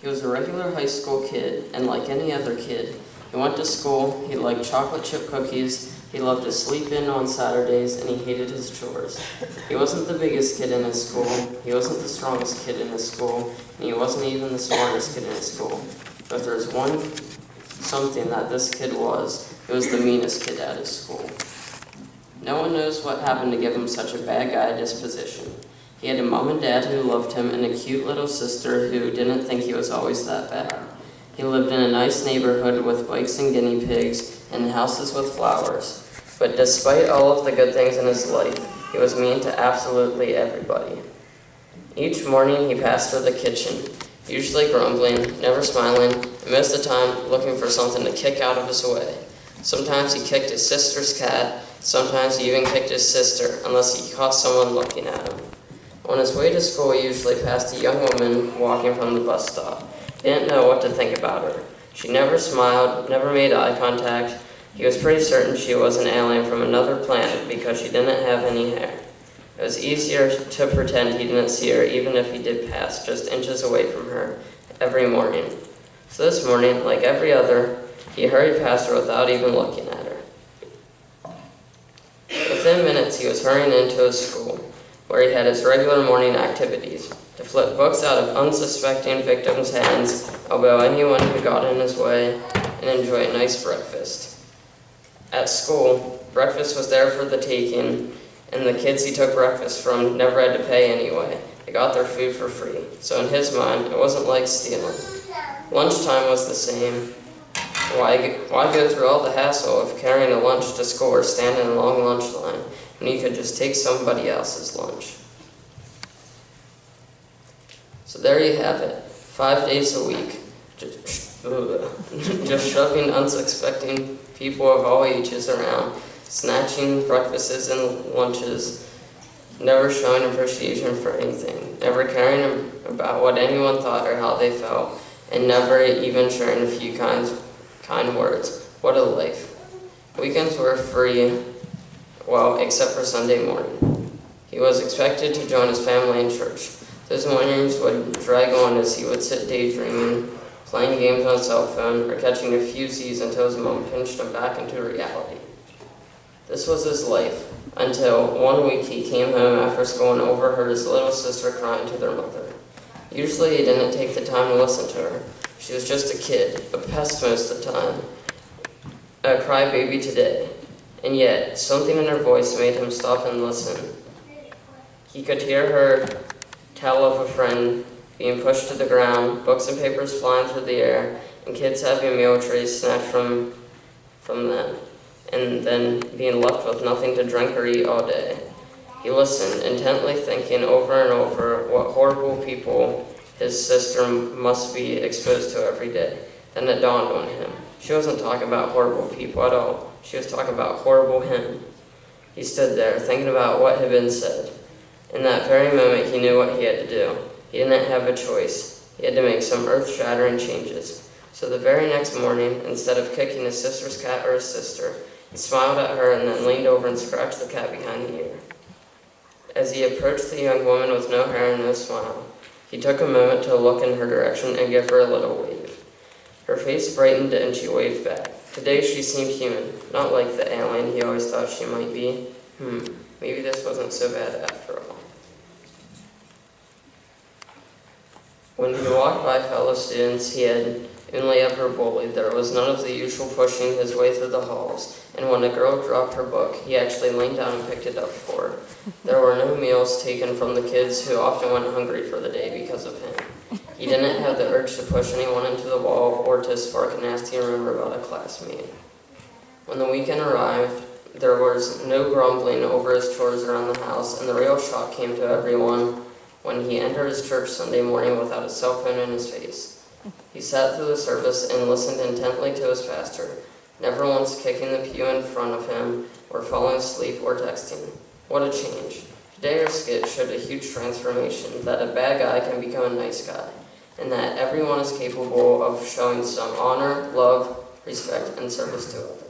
He was a regular high school kid, and like any other kid, he went to school, he liked chocolate chip cookies, he loved to sleep in on Saturdays, and he hated his chores. He wasn't the biggest kid in his school, he wasn't the strongest kid in his school, and he wasn't even the smartest kid in his school. But if there's something that this kid was, it was the meanest kid at his school. No one knows what happened to give him such a bad guy disposition. He had a mom and dad who loved him and a cute little sister who didn't think he was always that bad. He lived in a nice neighborhood with bikes and guinea pigs and houses with flowers. But despite all of the good things in his life, he was mean to absolutely everybody. Each morning he passed through the kitchen, usually grumbling, never smiling, and most of the time looking for something to kick out of his way. Sometimes he kicked his sister's cat, sometimes he even kicked his sister, unless he caught someone looking at him. On his way to school, he usually passed a young woman walking from the bus stop. He didn't know what to think about her. She never smiled, never made eye contact. He was pretty certain she was an alien from another planet because she didn't have any hair. It was easier to pretend he didn't see her even if he did pass just inches away from her every morning. So this morning, like every other, he hurried past her without even looking at her. Within minutes, he was hurrying into his school, where he had his regular morning activities, to flip books out of unsuspecting victims' hands, elbow anyone who got in his way, and enjoy a nice breakfast. At school, breakfast was there for the taking, and the kids he took breakfast from never had to pay anyway. They got their food for free, so in his mind, it wasn't like stealing. Lunchtime was the same. Why go through all the hassle of carrying a lunch to school or stand in a long lunch line when you could just take somebody else's lunch? So there you have it, 5 days a week, just shoving unsuspecting people of all ages around, snatching breakfasts and lunches, never showing appreciation for anything, never caring about what anyone thought or how they felt, and never even sharing a few kind words. What a life. Weekends were free, well, except for Sunday morning. He was expected to join his family in church. Those mornings would drag on as he would sit daydreaming, playing games on his cell phone, or catching a few Z's until his mom pinched him back into reality. This was his life, until one week he came home after school and overheard his little sister crying to their mother. Usually he didn't take the time to listen to her. She was just a kid, a pest most of the time, a crybaby today, and yet something in her voice made him stop and listen. He could hear her tell of a friend being pushed to the ground, books and papers flying through the air, and kids having meal trays snatched from them, and then being left with nothing to drink or eat all day. He listened, intently thinking over and over what horrible people his sister must be exposed to every day. Then it dawned on him. She wasn't talking about horrible people at all. She was talking about horrible him. He stood there, thinking about what had been said. In that very moment, he knew what he had to do. He didn't have a choice. He had to make some earth-shattering changes. So the very next morning, instead of kicking his sister's cat or his sister, he smiled at her and then leaned over and scratched the cat behind the ear. As he approached the young woman with no hair and no smile, he took a moment to look in her direction and give her a little wave. Her face brightened and she waved back. Today she seemed human, not like the alien he always thought she might be. Maybe this wasn't so bad after all. When he walked by fellow students he had only ever bullied, there was none of the usual pushing his way through the halls, and when a girl dropped her book, he actually leaned down and picked it up for her. There were no meals taken from the kids who often went hungry for the day because of him. He didn't have the urge to push anyone into the wall or to spark a nasty rumor about a classmate. When the weekend arrived, there was no grumbling over his chores around the house, and the real shock came to everyone when he entered his church Sunday morning without a cell phone in his face. He sat through the service and listened intently to his pastor, never once kicking the pew in front of him or falling asleep or texting. What a change. Today our skit showed a huge transformation, that a bad guy can become a nice guy, and that everyone is capable of showing some honor, love, respect, and service to others.